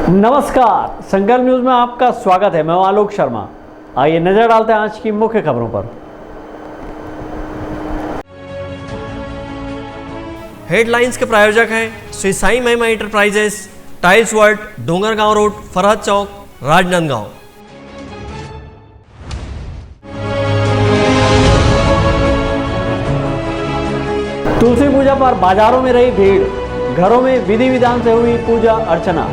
नमस्कार, संकल्प न्यूज में आपका स्वागत है। मैं हूं आलोक शर्मा। आइए नजर डालते हैं आज की मुख्य खबरों पर। हेडलाइंस के प्रायोजक हैं Shri Sai Mahima enterprises, tiles world, Dongargaon road, Farhad चौक, राजनांदगांव। तुलसी पूजा पर बाजारों में रही भीड़, घरों में विधि विधान से हुई पूजा अर्चना।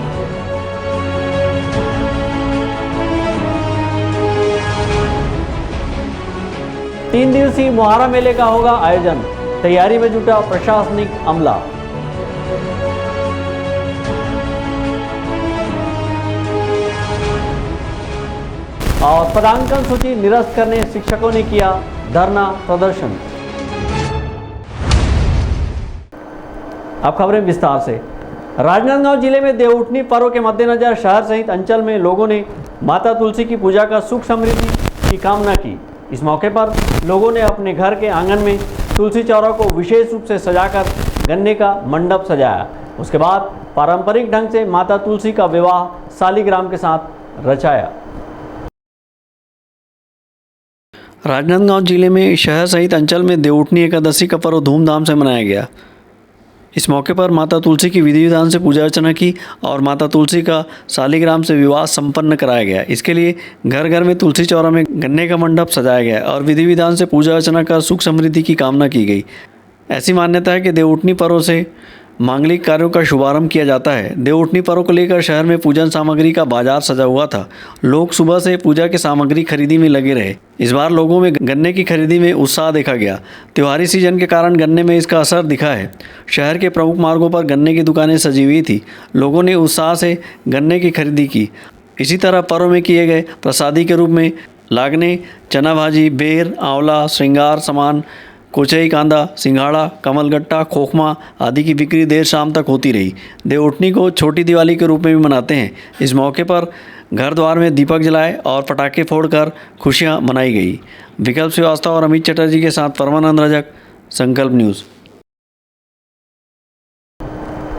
तीन दिवसीय मुहारा मेले का होगा आयोजन, तैयारी में जुटा प्रशासनिक अमला। और पदांकन सूची निरस्त करने शिक्षकों ने किया धरना प्रदर्शन। अब खबरें विस्तार से। राजनांदगांव जिले में देवउठनी पर्व के मद्देनजर शहर सहित अंचल में लोगों ने माता तुलसी की पूजा कर सुख समृद्धि की कामना की। इस मौके पर लोगों ने अपने घर के आंगन में तुलसी चौरा को विशेष रूप से सजाकर गन्ने का मंडप सजाया। उसके बाद पारंपरिक ढंग से माता तुलसी का विवाह सालिग्राम के साथ रचाया। राजनांदगांव जिले में शहर सहित अंचल में देवउठनी एकादशी का पर्व धूमधाम से मनाया गया। इस मौके पर माता तुलसी की विधि विधान से पूजा अर्चना की और माता तुलसी का सालिग्राम से विवाह संपन्न कराया गया। इसके लिए घर घर में तुलसी चौरा में गन्ने का मंडप सजाया गया और विधि विधान से पूजा अर्चना कर सुख समृद्धि की कामना की गई। ऐसी मान्यता है कि देवउठनी पर्व से मांगलिक कार्यों का शुभारंभ किया जाता है। देवउठनी पर्व को लेकर शहर में पूजन सामग्री का बाजार सजा हुआ था। लोग सुबह से पूजा की सामग्री खरीदी में लगे रहे। इस बार लोगों में गन्ने की खरीदी में उत्साह देखा गया। त्योहारी सीजन के कारण गन्ने में इसका असर दिखा है। शहर के प्रमुख मार्गों पर गन्ने की दुकानें सजी हुई थी। लोगों ने उत्साह से गन्ने की खरीदी की। इसी तरह पर्व में किए गए प्रसादी के रूप में लागने, चना भाजी, बेर, आंवला, श्रृंगार सामान, कोचई कांदा, सिंघाड़ा, कमलगट्टा, खोखमा आदि की बिक्री देर शाम तक होती रही। देवउठनी को छोटी दिवाली के रूप में भी मनाते हैं। इस मौके पर घर द्वार में दीपक जलाए और पटाखे फोड़कर खुशियां मनाई गई। विकल्प श्रीवास्तव और अमित चटर्जी के साथ परमानंद रजक, संकल्प न्यूज़।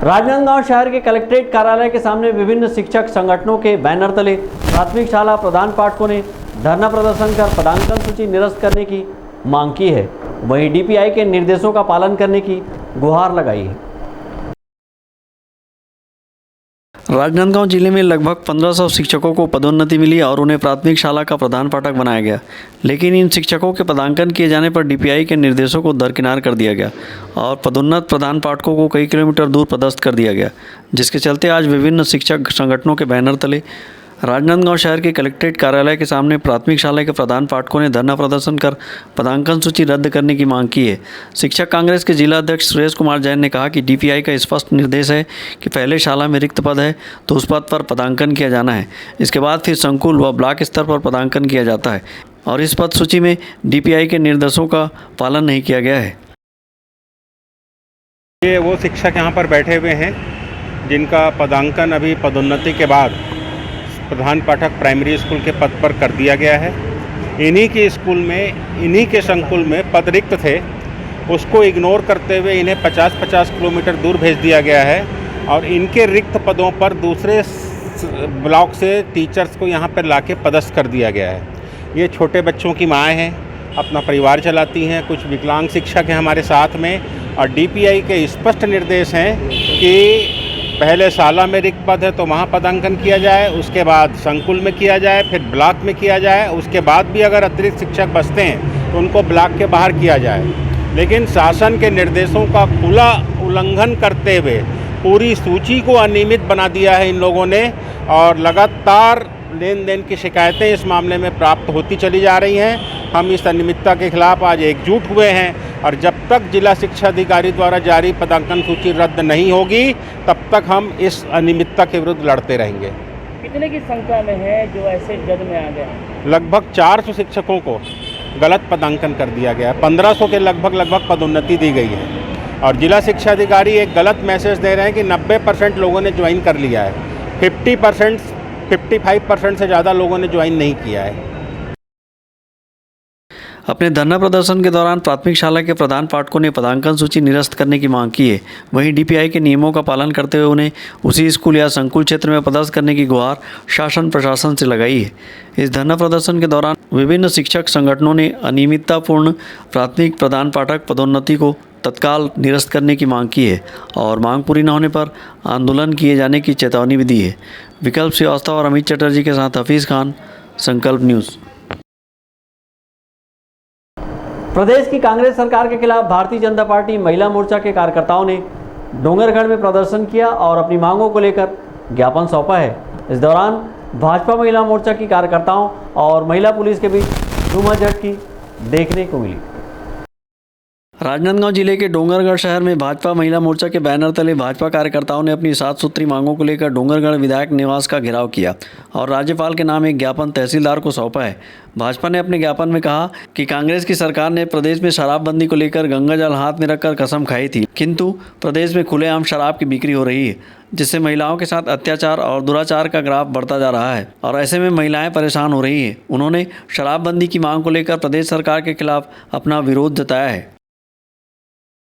राजनांदगांव शहर के कलेक्ट्रेट कार्यालय के सामने विभिन्न शिक्षक संगठनों के बैनर तले प्राथमिक शाला प्रधान पाठकों ने धरना प्रदर्शन कर पदांकन सूची निरस्त करने की मांग की है। वहीं डीपीआई के निर्देशों का पालन करने की गुहार लगाई है। राजनांदगांव जिले में लगभग 1500 शिक्षकों को पदोन्नति मिली और उन्हें प्राथमिक शाला का प्रधान पाठक बनाया गया। लेकिन इन शिक्षकों के पदांकन किए जाने पर डीपीआई के निर्देशों को दरकिनार कर दिया गया और पदोन्नत प्रधान पाठकों को कई किलोमीटर दूर पदस्थ कर दिया गया, जिसके चलते आज विभिन्न शिक्षक संगठनों के बैनर तले राजनांदगांव शहर के कलेक्ट्रेट कार्यालय के सामने प्राथमिक शाला के प्रधान पाठकों ने धरना प्रदर्शन कर पदांकन सूची रद्द करने की मांग की है। शिक्षक कांग्रेस के जिला अध्यक्ष सुरेश कुमार जैन ने कहा कि डीपीआई का स्पष्ट निर्देश है कि पहले शाला में रिक्त पद है तो उस पद पर पदांकन किया जाना है। इसके बाद फिर संकुल व ब्लॉक स्तर पर पदांकन किया जाता है और इस पद सूची में डीपीआई के निर्देशों का पालन नहीं किया गया है। ये वो शिक्षक यहाँ पर बैठे हुए हैं जिनका पदांकन अभी पदोन्नति के बाद प्रधान पाठक प्राइमरी स्कूल के पद पर कर दिया गया है। इन्हीं के स्कूल में, इन्हीं के संकुल में पद रिक्त थे, उसको इग्नोर करते हुए इन्हें 50-50 किलोमीटर दूर भेज दिया गया है और इनके रिक्त पदों पर दूसरे ब्लॉक से टीचर्स को यहाँ पर लाके पदस्थ कर दिया गया है। ये छोटे बच्चों की माएँ हैं, अपना परिवार चलाती हैं। कुछ विकलांग शिक्षक हैं हमारे साथ में और डीपीआई के स्पष्ट निर्देश हैं कि पहले शाला में रिक्त पद है तो वहाँ पदांकन किया जाए, उसके बाद संकुल में किया जाए, फिर ब्लॉक में किया जाए, उसके बाद भी अगर अतिरिक्त शिक्षक बचते हैं तो उनको ब्लॉक के बाहर किया जाए। लेकिन शासन के निर्देशों का खुला उल्लंघन करते हुए पूरी सूची को अनियमित बना दिया है इन लोगों ने और लगातार लेन देन की शिकायतें इस मामले में प्राप्त होती चली जा रही हैं। हम इस अनियमितता के खिलाफ आज एकजुट हुए हैं और जब तक जिला शिक्षा अधिकारी द्वारा जारी पदांकन सूची रद्द नहीं होगी तब तक हम इस अनियमितता के विरुद्ध लड़ते रहेंगे। कितने की संख्या में है जो ऐसे जद में आ गए? लगभग 400 शिक्षकों को गलत पदांकन कर दिया गया है। 1500 के लगभग पदोन्नति दी गई है और जिला शिक्षा अधिकारी एक गलत मैसेज दे रहे हैं कि 90% लोगों ने ज्वाइन कर लिया है। 55% से ज़्यादा लोगों ने ज्वाइन नहीं किया है। अपने धरना प्रदर्शन के दौरान प्राथमिक शाला के प्रधान पाठकों ने पदांकन सूची निरस्त करने की मांग की है। वहीं डीपीआई के नियमों का पालन करते हुए उन्हें उसी स्कूल या संकुल क्षेत्र में पदस्थ करने की गुहार शासन प्रशासन से लगाई है। इस धरना प्रदर्शन के दौरान विभिन्न शिक्षक संगठनों ने अनियमिततापूर्ण प्राथमिक प्रधान पाठक पदोन्नति को तत्काल निरस्त करने की मांग की है और मांग पूरी न होने पर आंदोलन किए जाने की चेतावनी भी दी है। विकल्प श्रीवास्तव और अमित चटर्जी के साथ हफीज़ खान, संकल्प न्यूज़। प्रदेश की कांग्रेस सरकार के खिलाफ भारतीय जनता पार्टी महिला मोर्चा के कार्यकर्ताओं ने डोंगरगढ़ में प्रदर्शन किया और अपनी मांगों को लेकर ज्ञापन सौंपा है। इस दौरान भाजपा महिला मोर्चा की कार्यकर्ताओं और महिला पुलिस के बीच झूमाझटकी देखने को मिली। राजनांदगांव जिले के डोंगरगढ़ शहर में भाजपा महिला मोर्चा के बैनर तले भाजपा कार्यकर्ताओं ने अपनी 7 सूत्री मांगों को लेकर डोंगरगढ़ विधायक निवास का घेराव किया और राज्यपाल के नाम एक ज्ञापन तहसीलदार को सौंपा है। भाजपा ने अपने ज्ञापन में कहा कि कांग्रेस की सरकार ने प्रदेश में शराबबंदी को लेकर गंगाजल हाथ में रखकर कसम खाई थी, किंतु प्रदेश में खुलेआम शराब की बिक्री हो रही है, जिससे महिलाओं के साथ अत्याचार और दुराचार का ग्राफ बढ़ता जा रहा है और ऐसे में महिलाएं परेशान हो रही हैं। उन्होंने शराबबंदी की मांग को लेकर प्रदेश सरकार के खिलाफ अपना विरोध जताया है।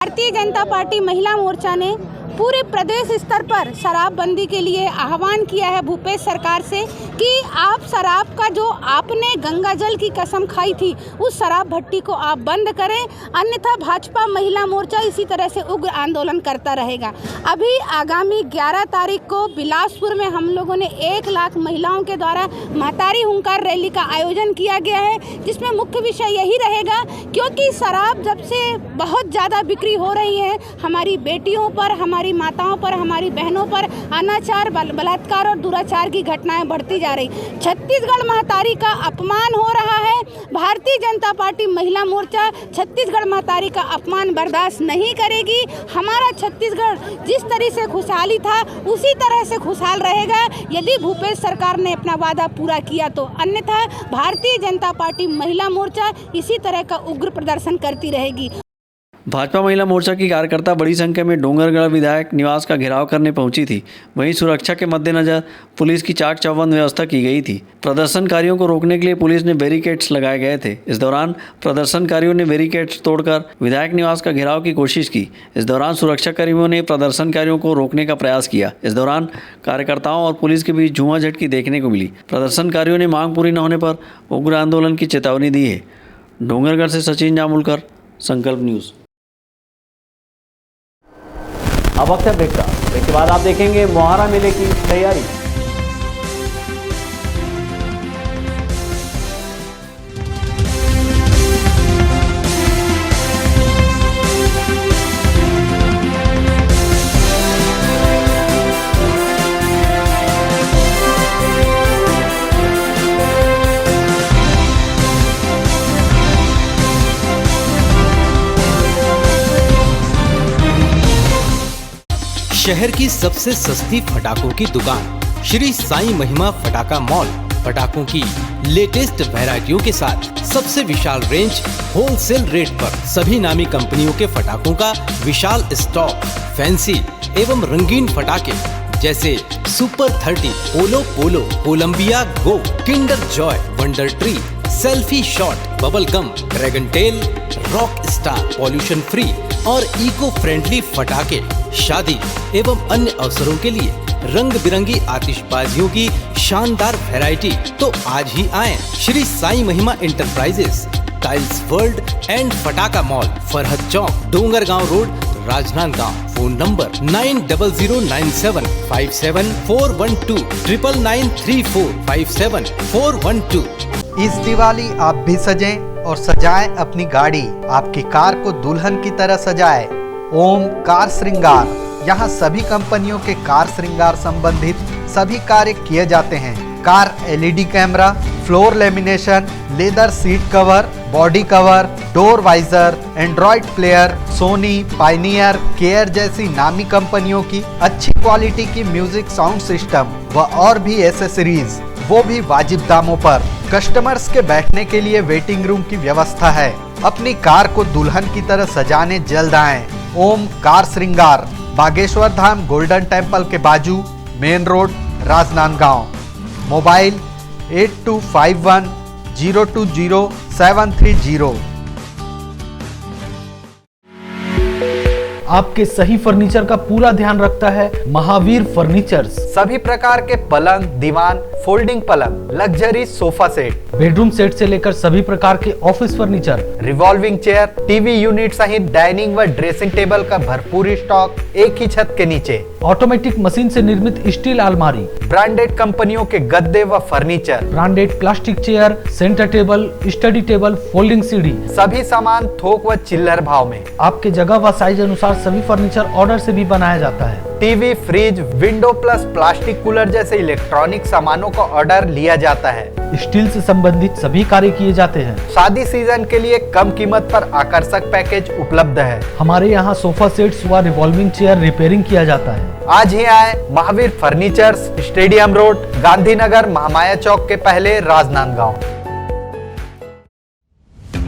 भारतीय जनता पार्टी महिला मोर्चा ने पूरे प्रदेश स्तर पर शराबबंदी के लिए आह्वान किया है भूपेश सरकार से कि आप शराब का जो आपने गंगा जल की कसम खाई थी उस शराब भट्टी को आप बंद करें, अन्यथा भाजपा महिला मोर्चा इसी तरह से उग्र आंदोलन करता रहेगा। अभी आगामी 11 तारीख को बिलासपुर में हम लोगों ने 1 लाख महिलाओं के द्वारा महतारी हुंकार रैली का आयोजन किया गया है, जिसमें मुख्य विषय यही रहेगा क्योंकि शराब जब से बहुत ज़्यादा बिक्री हो रही है, हमारी बेटियों पर, हमारी माताओं पर, हमारी बहनों पर अनाचार, बलात्कार और दुराचार की घटनाएं बढ़ती जा रही। छत्तीसगढ़ महतारी का अपमान हो रहा है। भारतीय जनता पार्टी महिला मोर्चा छत्तीसगढ़ महतारी का अपमान बर्दाश्त नहीं करेगी। हमारा छत्तीसगढ़ जिस तरह से खुशहाली था उसी तरह से खुशहाल रहेगा यदि भूपेश सरकार ने अपना वादा पूरा किया तो, अन्यथा भारतीय जनता पार्टी महिला मोर्चा इसी तरह का उग्र प्रदर्शन करती रहेगी। भाजपा महिला मोर्चा की कार्यकर्ता बड़ी संख्या में डोंगरगढ़ विधायक निवास का घेराव करने पहुंची थी। वहीं सुरक्षा के मद्देनजर पुलिस की चाक चौबंद व्यवस्था की गई थी। प्रदर्शनकारियों को रोकने के लिए पुलिस ने बैरिकेड्स लगाए गए थे। इस दौरान प्रदर्शनकारियों ने बैरिकेड्स तोड़कर विधायक निवास का घेराव की कोशिश की। इस दौरान सुरक्षाकर्मियों ने प्रदर्शनकारियों को रोकने का प्रयास किया। इस दौरान कार्यकर्ताओं और पुलिस के बीच झूमाझटकी देखने को मिली। प्रदर्शनकारियों ने मांग पूरी न होने पर उग्र आंदोलन की चेतावनी दी है। डोंगरगढ़ से सचिन जामुलकर, संकल्प न्यूज़। अब वक्त है ब्रेक का। ब्रेक के बाद आप देखेंगे मोहारा मेले की तैयारी। शहर की सबसे सस्ती पटाखों की दुकान श्री साईं महिमा पटाखा मॉल, पटाखों की लेटेस्ट वैरायटियों के साथ सबसे विशाल रेंज, होलसेल रेट पर सभी नामी कंपनियों के पटाखों का विशाल स्टॉक, फैंसी एवं रंगीन पटाखे जैसे super 30, polo polo, Colombia go, kinder joy, wonder tree, selfie shot, bubble gum, dragon tail, rock star, pollution free और इको फ्रेंडली पटाखे शादी एवं अन्य अवसरों के लिए रंग बिरंगी आतिशबाजियों की शानदार वैरायटी। तो आज ही आएं Shri Sai Mahima enterprises, tiles world and पटाखा मॉल, फरहद चौक, Dongargaon road, Rajnandgaon. Phone number 900097574129 9934574112। इस दिवाली आप भी सजें और सजाएं अपनी गाड़ी, आपकी कार को दुल्हन की तरह सजाएं। ओम कार श्रृंगार, यहाँ सभी कंपनियों के कार श्रृंगार संबंधित सभी कार्य किए जाते हैं। Car LED camera, floor lamination, leather seat cover, body cover, door visor, Android player, Sony, Pioneer, care जैसी नामी कंपनियों की अच्छी क्वालिटी की म्यूजिक साउंड सिस्टम व और भी एसेसरीज, वो भी वाजिब दामों पर। कस्टमर्स के बैठने के लिए वेटिंग रूम की व्यवस्था है। अपनी कार को दुल्हन की तरह सजाने जल्द आएं। ओम कार श्रृंगार, बागेश्वर धाम गोल्डन टेम्पल के बाजू, मेन रोड, राजनांदगांव। मोबाइल 8251020730। आपके सही फर्नीचर का पूरा ध्यान रखता है महावीर फर्नीचर्स। सभी प्रकार के पलंग, दीवान, फोल्डिंग पलंग, luxury sofa set, bedroom set से लेकर सभी प्रकार के office furniture, revolving chair, TV unit सहित डाइनिंग व ड्रेसिंग टेबल का भरपूर स्टॉक एक ही छत के नीचे। ऑटोमेटिक मशीन से निर्मित स्टील अलमारी, ब्रांडेड कंपनियों के गद्दे व furniture, branded plastic chair, centre table, study table, folding सीढ़ी, सभी सामान थोक व चिल्लर भाव में। आपके जगह व साइज अनुसार सभी फर्नीचर ऑर्डर से भी बनाया जाता है। TV, fridge, window plus plastic cooler जैसे इलेक्ट्रॉनिक सामानों का ऑर्डर लिया जाता है। स्टील से संबंधित सभी कार्य किए जाते हैं। शादी सीजन के लिए कम कीमत पर आकर्षक पैकेज उपलब्ध है। हमारे यहाँ सोफा सेट्स व रिवॉल्विंग चेयर रिपेयरिंग किया जाता है। आज ही आए Mahavir furnitures, stadium road, Gandhinagar, Mahamaya चौक के पहले, Rajnandgaon.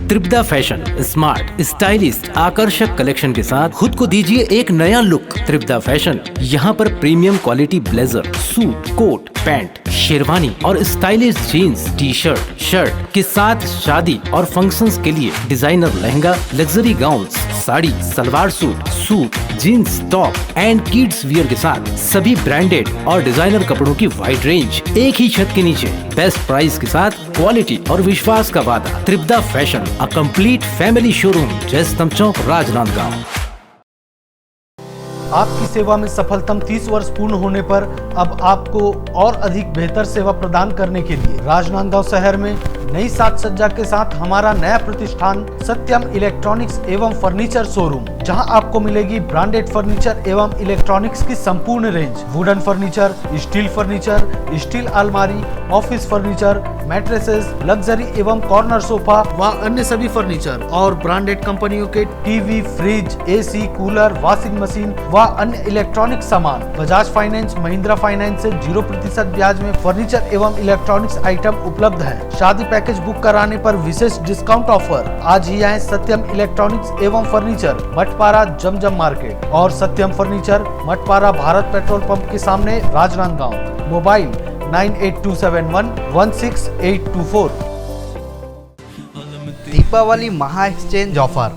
Tripada fashion smart, stylish, आकर्षक कलेक्शन के साथ खुद को दीजिए एक नया लुक। त्रिपदा फैशन यहाँ पर premium quality blazer, suit, coat, pant, sherwani और stylish jeans, T shirt, shirt के साथ शादी और फंक्शंस के लिए designer lehenga, luxury gowns, sari, salwar suit, suit, jeans, top and kids wear के साथ सभी ब्रांडेड और डिजाइनर कपड़ों की वाइड रेंज एक ही छत के नीचे। बेस्ट प्राइस के साथ क्वालिटी और विश्वास का वादा। Tripada fashion, a complete family showroom, Jaistambh चौक, राजनांदगांव। आपकी सेवा में सफलतम 30 वर्ष पूर्ण होने पर अब आपको और अधिक बेहतर सेवा प्रदान करने के लिए राजनांदगांव शहर में नई साज सज्जा के साथ हमारा नया प्रतिष्ठान सत्यम इलेक्ट्रॉनिक्स एवं फर्नीचर शोरूम, जहां आपको मिलेगी ब्रांडेड फर्नीचर एवं इलेक्ट्रॉनिक्स की संपूर्ण रेंज, वुडन फर्नीचर, स्टील अलमारी, ऑफिस फर्नीचर, मैट्रेसेस, लग्जरी एवं कॉर्नर सोफा व अन्य सभी फर्नीचर और ब्रांडेड कंपनियों के TV, fridge, AC, cooler, washing machine व अन्य इलेक्ट्रॉनिक सामान। बजाज फाइनेंस, महिंद्रा फाइनेंस से 0% ब्याज में फर्नीचर एवं इलेक्ट्रॉनिक्स आइटम उपलब्ध है। शादी पैकेज बुक कराने पर विशेष डिस्काउंट ऑफर। आज ही आए सत्यम इलेक्ट्रॉनिक्स एवं फर्नीचर, मठपारा, जमजम मार्केट और Satyam furniture, Mathpara, Bharat petrol pump के सामने, राजनांदगांव। मोबाइल 9827116824। दीपावली महा एक्सचेंज ऑफर,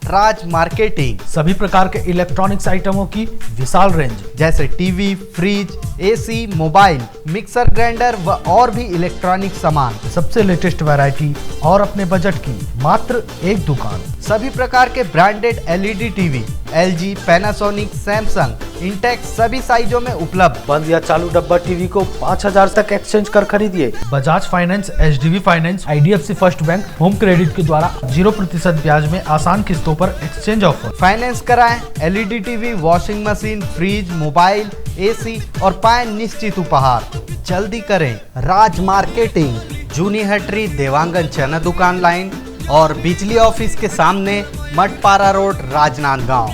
राज मार्केटिंग, सभी प्रकार के इलेक्ट्रॉनिक्स आइटमों की विशाल रेंज जैसे TV, fridge, AC, mobile, mixer grinder व और भी इलेक्ट्रॉनिक सामान, सबसे लेटेस्ट वैरायटी और अपने बजट की मात्र एक दुकान। सभी प्रकार के branded LED TV, LG, Panasonic, Samsung, Intex सभी साइजों में उपलब्ध। बंद या चालू डब्बा टीवी को 5000 तक एक्सचेंज कर खरीदिए। Bajaj finance, HDB finance, IDFC first bank, home credit के द्वारा 0% ब्याज में आसान किस्तों पर एक्सचेंज ऑफर। फाइनेंस कराएं LED TV, washing machine, fridge, mobile, AC और पाएं निश्चित उपहार। जल्दी करें, राज मार्केटिंग, जूनी हटरी, देवांगन चना दुकान लाइन और बिजली ऑफिस के सामने, मठपारा रोड, राजनांदगांव।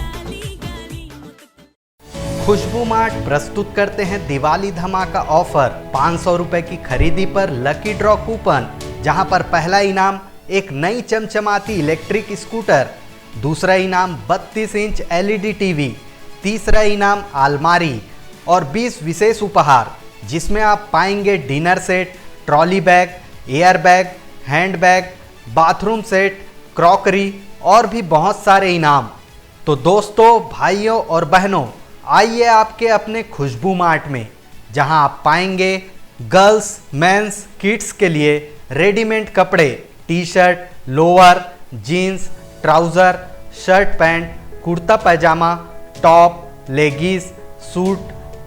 खुशबू मार्ट प्रस्तुत करते हैं दिवाली धमाका ऑफर। 500 रुपए की खरीदी पर लकी ड्रॉ कूपन, जहां पर पहला इनाम एक नई चमचमाती इलेक्ट्रिक स्कूटर, दूसरा इनाम 32 इंच एलईडी टीवी, तीसरा इनाम अलमारी और 20 विशेष उपहार, जिसमें आप पाएंगे dinner set, trolley bag, air bag, hand bag, bathroom set, crockery और भी बहुत सारे इनाम। तो दोस्तों, भाइयों और बहनों, आइए आपके अपने खुशबू मार्ट में, जहां आप पाएंगे गर्ल्स, मेंस, किड्स के लिए रेडीमेड कपड़े, T shirt, lower, jeans, trouser, shirt pant, kurta pyjama, top, leggings, suit,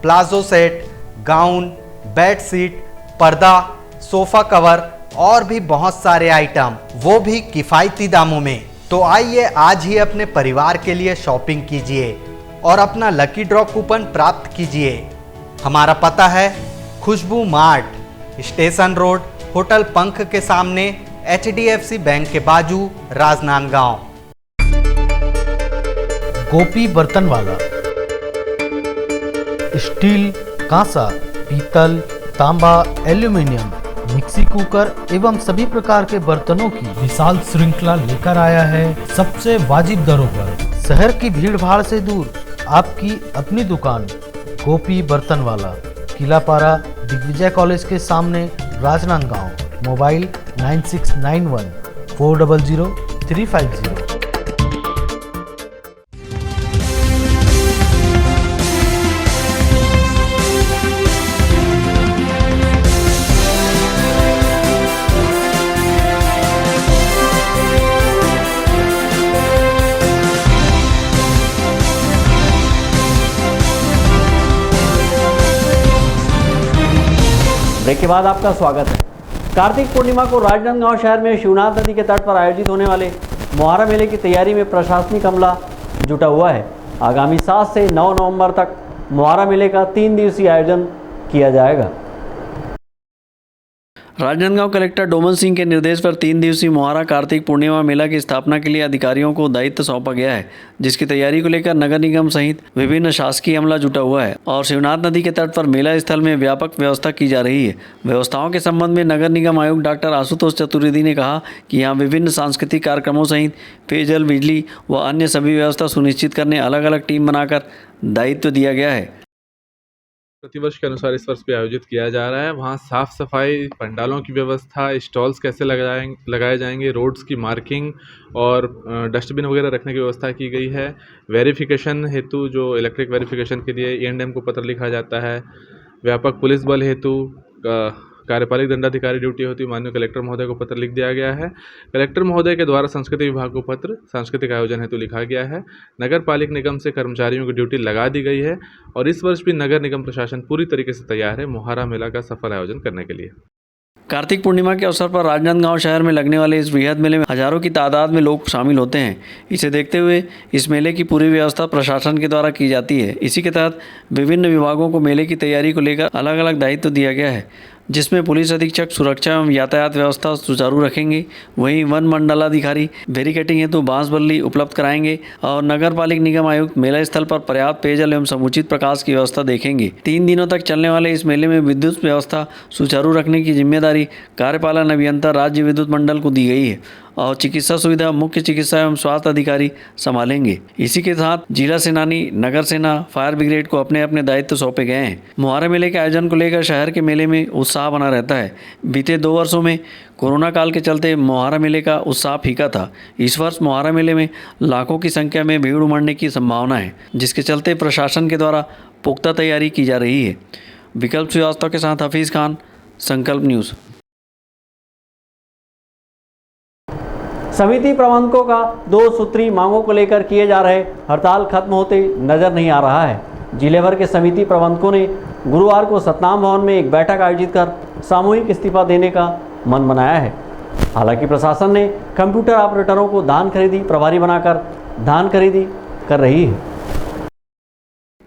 palazzo set, gown, bed seat, पर्दा, सोफ़ा कवर और भी बहुत सारे आइटम, वो भी किफ़ायती दामों में। तो आइए आज ही अपने परिवार के लिए शॉपिंग कीजिए और अपना लकी ड्रॉ कूपन प्राप्त कीजिए। हमारा पता है खुशबू मार्ट, स्टेशन रोड, होटल पंख के सामने, HDFC बैंक के बाजू, राजनांदगांव। गोपी बर्तन वाला, स्टील, कांसा, पीतल, तांबा, एल्यूमिनियम, मिक्सी कुकर एवं सभी प्रकार के बर्तनों की विशाल श्रृंखला लेकर आया है सबसे वाजिब दरों पर। शहर की भीड़ भाड़ से दूर आपकी अपनी दुकान गोपी बर्तन वाला, किलापारा, दिग्विजय कॉलेज के सामने, राजनांदगांव। मोबाइल 9691 400 350। ब्रेक के बाद आपका स्वागत है। कार्तिक पूर्णिमा को राजनांदगांव शहर में शिवनाथ नदी के तट पर आयोजित होने वाले मोहर्रम मेले की तैयारी में प्रशासनिक अमला जुटा हुआ है। आगामी 7 से 9 नवंबर तक मोहर्रम मेले का 3 दिवसीय आयोजन किया जाएगा। राजनांदगांव कलेक्टर डोमन सिंह के निर्देश पर 3 दिवसीय मोहर्रम कार्तिक पूर्णिमा मेला की स्थापना के लिए अधिकारियों को दायित्व सौंपा गया है, जिसकी तैयारी को लेकर नगर निगम सहित विभिन्न शासकीय अमला जुटा हुआ है और शिवनाथ नदी के तट पर मेला स्थल में व्यापक व्यवस्था की जा रही है। व्यवस्थाओं के संबंध में नगर निगम आयुक्त डॉक्टर आशुतोष चतुर्वेदी ने कहा कि यहाँ विभिन्न सांस्कृतिक कार्यक्रमों सहित पेयजल, बिजली व अन्य सभी व्यवस्था सुनिश्चित करने अलग अलग टीम बनाकर दायित्व दिया गया है। प्रतिवर्ष के अनुसार इस वर्ष भी आयोजित किया जा रहा है। वहाँ साफ़ सफाई, पंडालों की व्यवस्था, स्टॉल्स कैसे लगाए जाएंगे, रोड्स की मार्किंग और डस्टबिन वगैरह रखने की व्यवस्था की गई है। वेरिफिकेशन हेतु जो इलेक्ट्रिक वेरिफिकेशन के लिए E&M को पत्र लिखा जाता है। व्यापक पुलिस बल हेतु कार्यपालिक दंडाधिकारी ड्यूटी होती है, माननीय कलेक्टर महोदय को पत्र लिख दिया गया है। कलेक्टर महोदय के द्वारा संस्कृति विभाग को पत्र सांस्कृतिक आयोजन हेतु लिखा गया है। नगर पालिक निगम से कर्मचारियों की ड्यूटी लगा दी गई है और इस वर्ष भी नगर निगम प्रशासन पूरी तरीके से तैयार है मोहर्रम मेला का सफल आयोजन करने के लिए। कार्तिक पूर्णिमा के अवसर पर राजनांदगांव शहर में लगने वाले इस वृहद मेले में हजारों की तादाद में लोग शामिल होते हैं। इसे देखते हुए इस मेले की पूरी व्यवस्था प्रशासन के द्वारा की जाती है। इसी के तहत विभिन्न विभागों को मेले की तैयारी को लेकर अलग अलग दायित्व दिया गया है, जिसमें पुलिस अधीक्षक सुरक्षा एवं यातायात व्यवस्था सुचारू रखेंगे। वहीं वन मंडलाधिकारी बैरिकेडिंग हेतु बांस बल्ली उपलब्ध कराएंगे और नगर पालिक निगम आयुक्त मेला स्थल पर पर्याप्त पेयजल एवं समुचित प्रकाश की व्यवस्था देखेंगे। 3 दिनों तक चलने वाले इस मेले में विद्युत व्यवस्था सुचारू रखने की जिम्मेदारी कार्यपालन अभियंता राज्य विद्युत मंडल को दी गई है और चिकित्सा सुविधा मुख्य चिकित्सा एवं स्वास्थ्य अधिकारी संभालेंगे। इसी के साथ जिला सेनानी, नगर सेना, फायर ब्रिगेड को अपने अपने दायित्व सौंपे गए हैं। मोहर्रम मेले के आयोजन को लेकर शहर के मेले में उत्साह बना रहता है। बीते 2 वर्षों में कोरोना काल के चलते मोहर्रम मेले का उत्साह फीका था। इस वर्ष मोहर्रम मेले में लाखों की संख्या में भीड़ उमड़ने की संभावना है, जिसके चलते प्रशासन के द्वारा पुख्ता तैयारी की जा रही है। विकल्प श्रीवास्तव के साथ हफीज़ खान, संकल्प न्यूज़। समिति प्रबंधकों का 2 सूत्री मांगों को लेकर किए जा रहे हड़ताल खत्म होते नजर नहीं आ रहा है। जिले भर के समिति प्रबंधकों ने गुरुवार को सतनाम भवन में एक बैठक आयोजित कर सामूहिक इस्तीफा देने का मन बनाया है। हालांकि प्रशासन ने कंप्यूटर ऑपरेटरों को धान खरीदी प्रभारी बनाकर धान खरीदी कर रही है।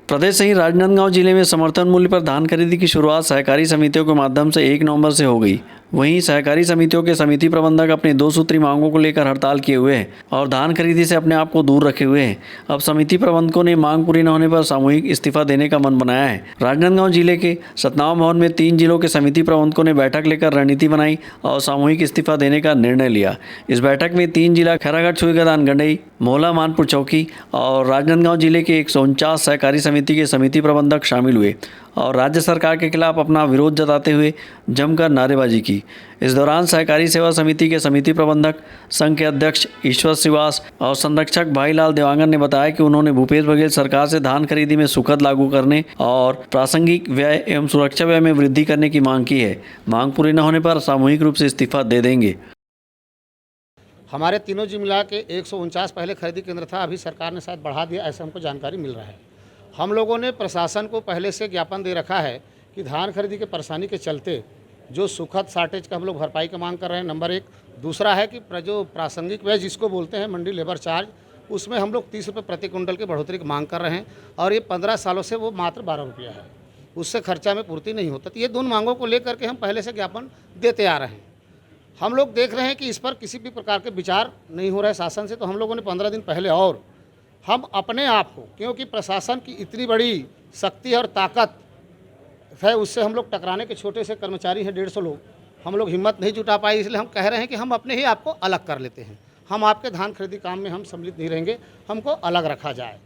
प्रदेश सहित राजनांदगांव जिले में समर्थन मूल्य पर धान खरीदी की शुरुआत सहकारी समितियों के माध्यम से 1 नवंबर से हो गई। वहीं सहकारी समितियों के समिति प्रबंधक अपने 2 सूत्री मांगों को लेकर हड़ताल किए हुए हैं और धान खरीदी से अपने आप को दूर रखे हुए हैं। अब समिति प्रबंधकों ने मांग पूरी न होने पर सामूहिक इस्तीफा देने का मन बनाया है। राजनांदगांव जिले के सतनाम भवन में 3 जिलों के समिति प्रबंधकों ने बैठक लेकर रणनीति बनाई और सामूहिक इस्तीफा देने का निर्णय लिया। इस बैठक में 3 जिला खैरागढ़, छुईगदान, गंडई, मोहला, मानपुर चौकी और राजनांदगांव जिले के 149 सहकारी समिति के समिति प्रबंधक शामिल हुए और राज्य सरकार के खिलाफ अपना विरोध जताते हुए जमकर नारेबाजी की। इस दौरान सहकारी सेवा समिति के समिति प्रबंधक संघ के अध्यक्ष ईश्वर श्रीवास और संरक्षक भाईलाल देवांगन ने बताया कि उन्होंने भूपेश बघेल सरकार से धान खरीदी में सुखद लागू करने और प्रासंगिक व्यय एवं सुरक्षा व्यय में वृद्धि करने की मांग की है। मांग पूरी न होने पर सामूहिक रूप से इस्तीफा दे देंगे। हमारे तीनों जिला के 149 पहले खरीदी केंद्र था, अभी सरकार ने शायद बढ़ा दिया, ऐसा हमको जानकारी मिल रहा है। हम लोगों ने प्रशासन को पहले से ज्ञापन दे रखा है कि धान खरीदी के परेशानी के चलते जो सुखद शार्टेज का हम लोग भरपाई की मांग कर रहे हैं, नंबर 1। दूसरा है कि जो प्रासंगिक व्यय जिसको बोलते हैं मंडी लेबर चार्ज, उसमें हम लोग 30 रुपये प्रति कुंटल की बढ़ोतरी की मांग कर रहे हैं और ये 15 सालों से वो मात्र 12 रुपया है, उससे खर्चा में पूर्ति नहीं होता। तो ये 2 मांगों को लेकर के हम पहले से ज्ञापन देते आ रहे हैं। हम लोग देख रहे हैं कि इस पर किसी भी प्रकार के विचार नहीं हो रहा है शासन से, तो हम लोगों ने 15 दिन पहले और हम अपने आप को, क्योंकि प्रशासन की इतनी बड़ी शक्ति और ताकत है, उससे हम लोग टकराने के छोटे से कर्मचारी हैं 150 लोग, हम लोग हिम्मत नहीं जुटा पाए। इसलिए हम कह रहे हैं कि हम अपने ही आप को अलग कर लेते हैं। हम आपके धान खरीदी काम में हम सम्मिलित नहीं रहेंगे, हमको अलग रखा जाए।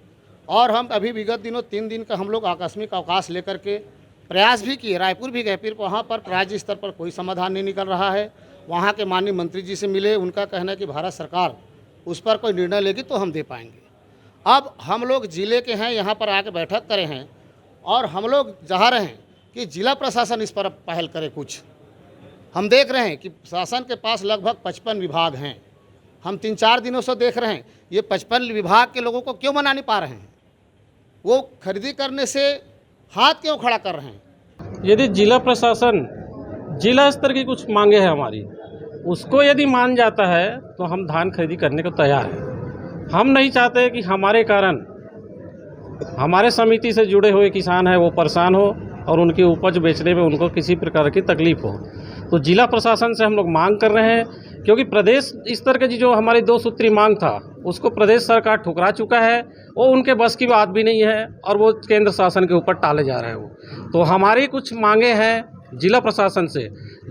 और हम अभी विगत दिनों 3 दिन का हम लोग आकस्मिक अवकाश लेकर के प्रयास भी किए, रायपुर भी गए, फिर वहाँ पर राज्य स्तर पर कोई समाधान नहीं निकल रहा है। वहाँ के माननीय मंत्री जी से मिले, उनका कहना है कि भारत सरकार उस पर कोई निर्णय लेगी तो हम दे पाएंगे। अब हम लोग जिले के हैं, यहाँ पर आके बैठक करे हैं और हम लोग चाह रहे हैं कि जिला प्रशासन इस पर पहल करे। कुछ हम देख रहे हैं कि शासन के पास लगभग 55 विभाग हैं। हम 3-4 दिनों से देख रहे हैं ये 55 विभाग के लोगों को क्यों मना नहीं पा रहे हैं, वो खरीदी करने से हाथ क्यों खड़ा कर रहे हैं। यदि जिला प्रशासन जिला स्तर की कुछ मांगे हैं हमारी, उसको यदि मान जाता है तो हम धान खरीदी करने को तैयार हैं। हम नहीं चाहते कि हमारे कारण हमारे समिति से जुड़े हुए किसान हैं वो परेशान हो और उनकी उपज बेचने में उनको किसी प्रकार की तकलीफ हो। तो जिला प्रशासन से हम लोग मांग कर रहे हैं, क्योंकि प्रदेश स्तर के जो हमारी 2 सूत्री मांग था उसको प्रदेश सरकार ठुकरा चुका है, वो उनके बस की बात भी नहीं है और वो केंद्र शासन के ऊपर टाले जा रहे हैं वो। तो हमारी कुछ मांगे हैं जिला प्रशासन से,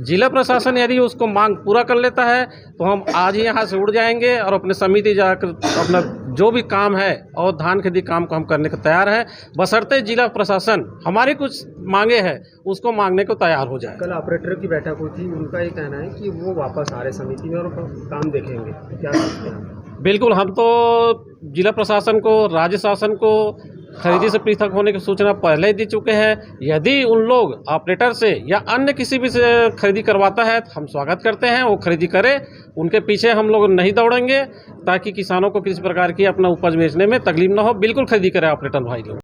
जिला प्रशासन यदि उसको मांग पूरा कर लेता है तो हम आज ही यहाँ से उड़ जाएंगे और अपने समिति जाकर अपना जो भी काम है और धान खेती काम को हम करने को तैयार हैं, बशर्ते जिला प्रशासन हमारी कुछ मांगे हैं उसको मांगने को तैयार हो जाए। कल ऑपरेटर की बैठक हुई थी, उनका ये कहना है कि वो वापस आ रहे समिति में और काम देखेंगे, क्या सकते हैं? बिल्कुल, हम तो जिला प्रशासन को, राज्य शासन को खरीदी से पृथक होने की सूचना पहले ही दे चुके हैं। यदि उन लोग ऑपरेटर से या अन्य किसी भी से खरीदी करवाता है तो हम स्वागत करते हैं, वो खरीदी करे, उनके पीछे हम लोग नहीं दौड़ेंगे ताकि किसानों को किसी प्रकार की अपना उपज बेचने में तकलीफ न हो। बिल्कुल खरीदी करें ऑपरेटर भाई लोग।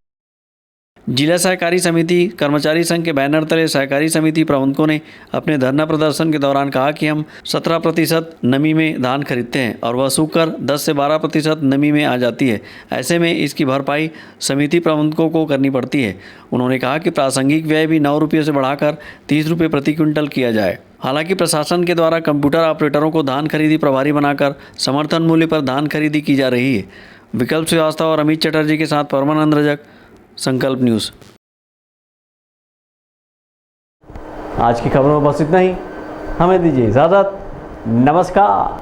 जिला सहकारी समिति कर्मचारी संघ के बैनर तले सहकारी समिति प्रबंधकों ने अपने धरना प्रदर्शन के दौरान कहा कि हम 17% नमी में धान खरीदते हैं और वह सूखकर 10 से 12% नमी में आ जाती है। ऐसे में इसकी भरपाई समिति प्रबंधकों को करनी पड़ती है। उन्होंने कहा कि प्रासंगिक व्यय भी 9 रुपये से बढ़ाकर 30 रुपये प्रति क्विंटल किया जाए। हालांकि प्रशासन के द्वारा कंप्यूटर ऑपरेटरों को धान खरीदी प्रभारी बनाकर समर्थन मूल्य पर धान खरीदी की जा रही है। विकल्प श्रीवास्तव और अमित चटर्जी के साथ परमानंद रजक, संकल्प न्यूज़। आज की खबरों में बस इतना ही। हमें दीजिए इजाज़त। नमस्कार।